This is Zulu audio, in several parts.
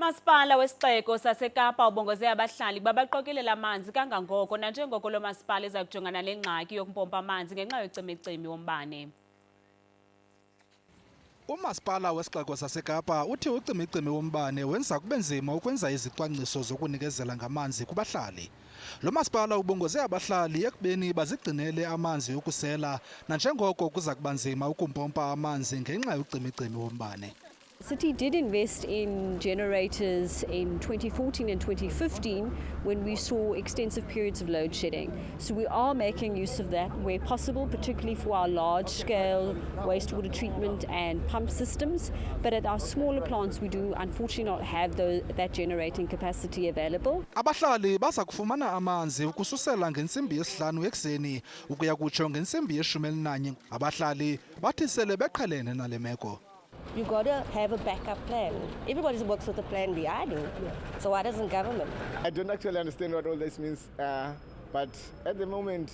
Umaspala wesixeko sase-Kapa ubongoze abahlali babaqokelele amanzi kangangoko nanjengoko loMaspala ezakujongana nengxaki yokumpompa amanzi ngenxa yocimi wombane. Umaspala wesixeko sase-Kapa uthi ucimi wombane wenza kube nzima ukwenza izicwangciso zokunikezela ngamanzi kubahlali. loMaspala ubongoze abahlali ekubeni bazigcinele amanzi okusela nanjengoko kuza kuba nzima ukumpompa amanzi ngenxa yocimi wombane. The city did invest in generators in 2014 and 2015 when we saw extensive periods of load shedding. So we are making use of that where possible, particularly for our large-scale wastewater treatment and pump systems. But at our smaller plants, we do unfortunately not have that generating capacity available. Abahlali baza kufumana amanzi ukususela ngensimbi yesihlanu ekseni ukuya kutsho ngensimbi ye-11. Abahlali bathi sele beqhelene nale meko. You got to have a backup plan. Everybody works with a plan B, I do. So why doesn't government? I don't actually understand what all this means, but at the moment,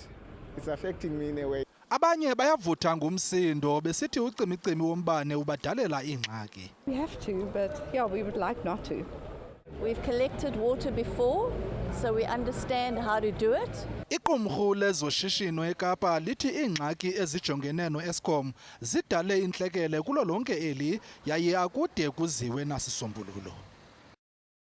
it's affecting me in a way. Abanye bayavutha ngumsindo besithi ucimi wombane ubadalela ingxaki. We have to, but yeah, we would like not to. We've collected water before, so we understand how to do it. Iqumrhu lezoshishino eKapa lithi ingxaki ezijongene no-Eskom zidale intlekele kulo lonke eli yaye akude kuziwe nasisombululo.